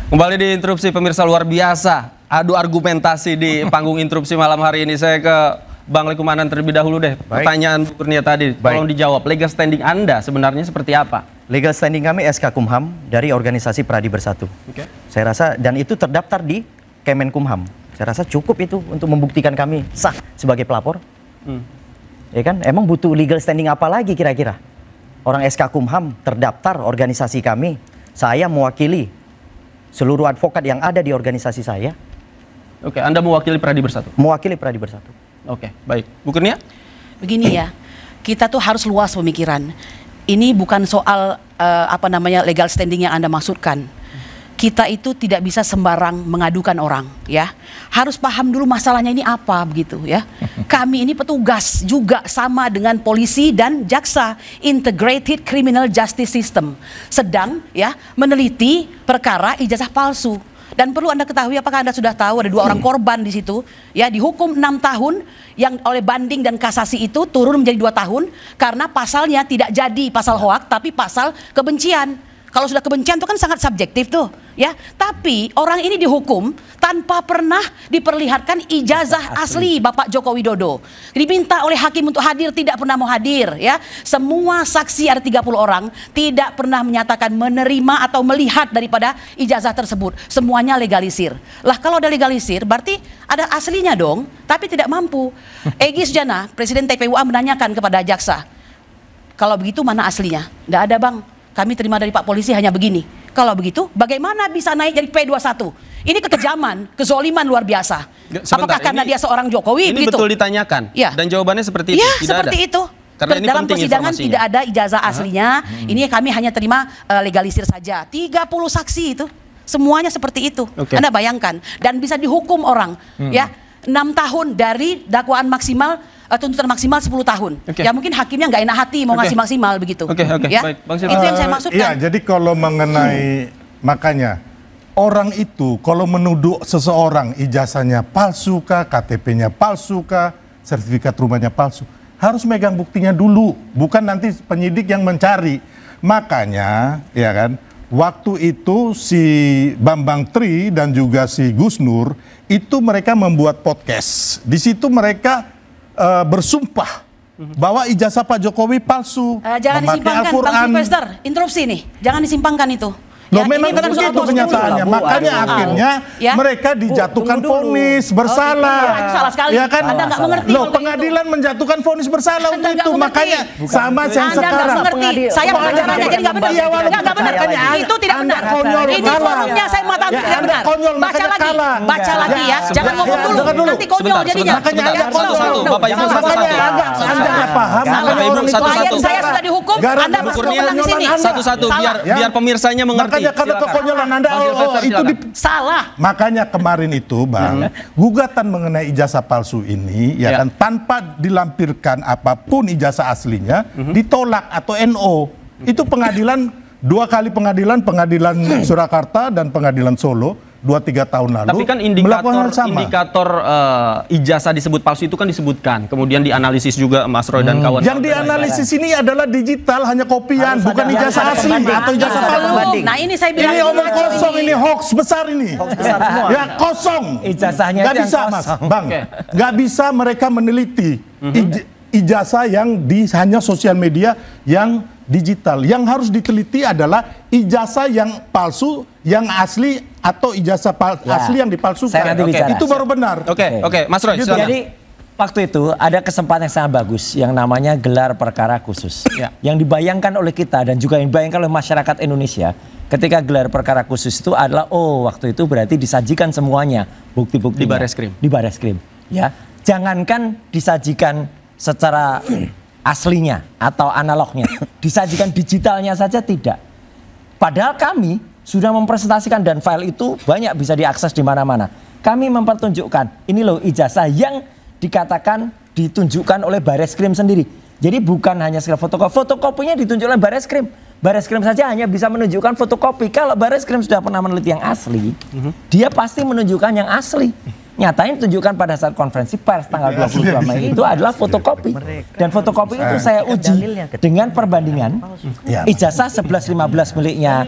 Kembali di interupsi pemirsa, luar biasa. Adu argumentasi di panggung interupsi malam hari ini. Saya ke Bang Lekumanan terlebih dahulu deh. Baik. Pertanyaan Bu Kurnia tadi, tolong dijawab. Legal standing Anda sebenarnya seperti apa? Legal standing kami SK Kumham dari organisasi Pradi Bersatu. Saya rasa, dan itu terdaftar di Kemenkumham. Saya rasa cukup itu untuk membuktikan kami sah sebagai pelapor. Ya kan? Emang butuh legal standing apa lagi kira-kira? Orang SK Kumham terdaftar organisasi kami. Saya mewakili seluruh advokat yang ada di organisasi saya. Oke, Anda mewakili Pradi Bersatu? Mewakili Pradi Bersatu. Oke, baik. Bu Kurnia? Begini ya, kita tuh harus luas pemikiran. Ini bukan soal legal standing yang Anda maksudkan. Kita itu tidak bisa sembarang mengadukan orang, ya. Harus paham dulu masalahnya ini apa, begitu ya. Kami ini petugas juga sama dengan polisi dan jaksa, Integrated Criminal Justice System, sedang ya meneliti perkara ijazah palsu. Dan perlu Anda ketahui, apakah Anda sudah tahu ada 2 orang korban di situ, ya, dihukum 6 tahun, yang oleh banding dan kasasi itu turun menjadi 2 tahun karena pasalnya tidak jadi pasal hoak tapi pasal kebencian. Kalau sudah kebencian itu kan sangat subjektif tuh, ya. Tapi orang ini dihukum tanpa pernah diperlihatkan ijazah asli Bapak Joko Widodo. Diminta oleh hakim untuk hadir, tidak pernah mau hadir, ya. Semua saksi, ada 30 orang, tidak pernah menyatakan menerima atau melihat daripada ijazah tersebut. Semuanya legalisir. Lah kalau ada legalisir berarti ada aslinya dong, tapi tidak mampu. Egy Sujana, Presiden TPUA, menanyakan kepada jaksa, kalau begitu mana aslinya? Nggak ada, Bang. Kami terima dari Pak Polisi hanya begini. Kalau begitu, bagaimana bisa naik jadi P21? Ini kekejaman, kezoliman luar biasa. Sebentar, apakah karena dia seorang Jokowi? Ini betul ditanyakan? Ya. Dan jawabannya seperti itu? Ya, tidak seperti ada. itu. Karena ini dalam penting persidangan informasinya. tidak ada ijazah aslinya. Ini kami hanya terima legalisir saja. 30 saksi itu. Semuanya seperti itu. Anda bayangkan. Dan bisa dihukum orang. Ya, 6 tahun dari dakwaan maksimal, tuntutan maksimal 10 tahun. Ya mungkin hakimnya nggak enak hati mau ngasih maksimal begitu. Ya? Baik, Bang Itu yang saya maksudkan. Iya, jadi kalau mengenai makanya orang itu kalau menuduh seseorang ijazahnya palsu kah, KTP-nya palsu kah, sertifikat rumahnya palsu, harus megang buktinya dulu, bukan nanti penyidik yang mencari. Makanya, ya kan, waktu itu si Bambang Tri dan juga si Gus Nur itu mereka membuat podcast. Di situ mereka bersumpah bahwa ijazah Pak Jokowi palsu. Jangan disimpangkan, Bang Sylvester. Interupsi nih, jangan disimpangkan itu. Loh, memang begitu kenyataannya. Makanya akhirnya mereka dijatuhkan vonis bersalah. Salah sekali. Ya kan? Anda nggak mengerti. Loh, pengadilan menjatuhkan vonis bersalah untuk itu. Makanya sama yang Anda sekarang. nggak mengerti. Saya pengacaranya jadi nggak benar. Nggak benar. Itu tidak benar. Ini forumnya saya mengatakan tidak benar. Baca lagi. Baca lagi ya. Jangan ngomong dulu. Nanti konyol jadinya. Makanya ada konyol. Bapak Ibu Makanya Anda nggak paham. Klien saya sudah dihukum. Anda masih mau menang di sini. Satu-satu biar pemirsanya mengerti. Makanya kalau kekonyolan Anda itu salah. Makanya kemarin itu, Bang, gugatan mengenai ijazah palsu ini ya kan tanpa dilampirkan apapun ijazah aslinya ditolak atau NO. Itu pengadilan 2 kali pengadilan Surakarta dan pengadilan Solo 2-3 tahun lalu. Tapi kan indikator ijazah disebut palsu itu kan disebutkan. Kemudian dianalisis juga Mas Roy dan kawan. Yang dianalisis ini adalah digital, hanya kopian, bukan ijazah asli atau ijazah palsu. Nah ini saya bilang. Ini omong kosong, ini hoax besar ini. Hoax besar semua. Ya kosong. Ijazahnya nggak bisa, Mas, Bang. Nggak bisa mereka meneliti ijazah yang hanya sosial media yang digital. Yang harus diteliti adalah ijazah yang palsu, yang asli, atau ijazah asli yang dipalsukan. Itu baru benar. Oke, Mas Roy. Jadi waktu itu ada kesempatan yang sangat bagus yang namanya gelar perkara khusus. Yang dibayangkan oleh kita dan juga yang dibayangkan oleh masyarakat Indonesia ketika gelar perkara khusus itu adalah waktu itu berarti disajikan semuanya bukti-bukti di Barreskrim. Di Barreskrim. Ya, jangankan disajikan secara aslinya atau analognya, disajikan digitalnya saja tidak. Padahal kami sudah mempresentasikan dan file itu banyak bisa diakses di mana-mana. Kami mempertunjukkan ini loh ijazah yang dikatakan ditunjukkan oleh Barreskrim sendiri. Jadi bukan hanya sekedar fotokopi, fotokopinya ditunjukkan oleh Barreskrim. Barreskrim saja hanya bisa menunjukkan fotokopi. Kalau Barreskrim sudah pernah meneliti yang asli, dia pasti menunjukkan yang asli. Nyatanya tunjukkan pada saat konferensi pers tanggal 22 Mei itu adalah fotokopi. Dan fotokopi itu saya uji dengan perbandingan ijazah 1115 miliknya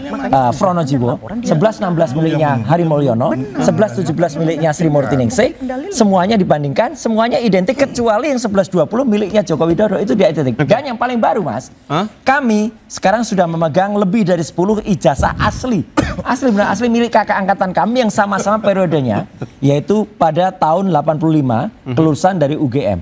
Fronojiwo, 1116 miliknya Hari Mulyono, 1117 miliknya Sri Murti Ningsih. Semuanya dibandingkan, semuanya identik kecuali yang 1120 miliknya Joko Widodo itu dia identik. Dan yang paling baru Mas, kami sekarang sudah memegang lebih dari 10 ijazah asli. Asli benar asli milik kakak angkatan kami yang sama-sama periodenya, yaitu pada tahun 85 kelulusan dari UGM.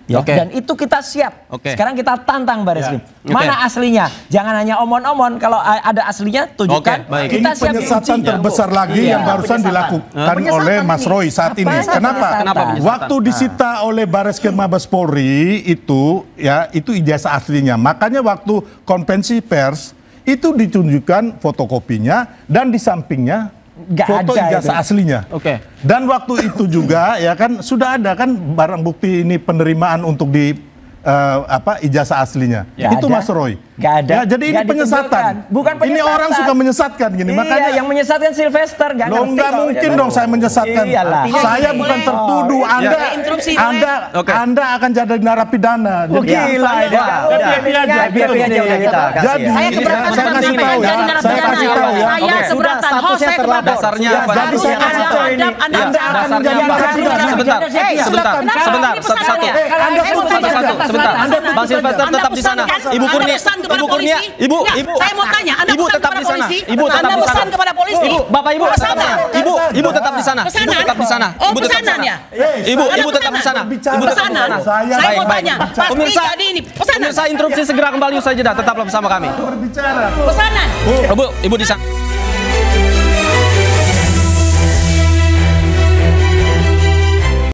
Ya, dan itu kita siap. Sekarang kita tantang Bareskrim. Mana aslinya? Jangan hanya omon-omon. Kalau ada aslinya, tunjukkan. Kita ini penyesatan terbesar lagi yang barusan dilakukan oleh Mas Roy saat ini. Kenapa? Waktu disita oleh Bareskrim Mabes Polri itu, ya itu ijazah aslinya. Makanya waktu konvensi pers itu ditunjukkan fotokopinya dan di sampingnya foto ijazah aslinya. Dan waktu itu juga ya kan sudah ada kan barang bukti ini penerimaan untuk di ijazah aslinya. Itu Mas Roy. Gak ada. Ya, jadi ini penyesatan. Bukan penyesatan. Ini orang suka menyesatkan gini. Iya, makanya yang menyesatkan Sylvester. Nggak mungkin dong saya menyesatkan. Saya bukan tertuduh. Anda akan jadi narapidana. Gila. Jadi saya kasih tahu ya. Saya keberatan. Host saya keberatan. Dasarnya apa? Jadi saya kasih tahu ini. Anda akan menjadi narapidana. Sebentar. Bang Sylvester tetap di sana. Ibu Kurnia, Ibu, saya mau tanya, Anda Ibu tetap di sana. Ibu tetap di sana. kepada polisi. Bapak Ibu tetap di sana. Ibu tetap di sana. Ibu tetap di sana. Oh, pesanan ya? Ibu tetap di sana. Ibu tetap di sana. Saya mau tanya. Pemirsa, pesanan. Pemirsa interupsi segera kembali usai jeda. Tetaplah bersama kami. Pesanan. Ibu di sana.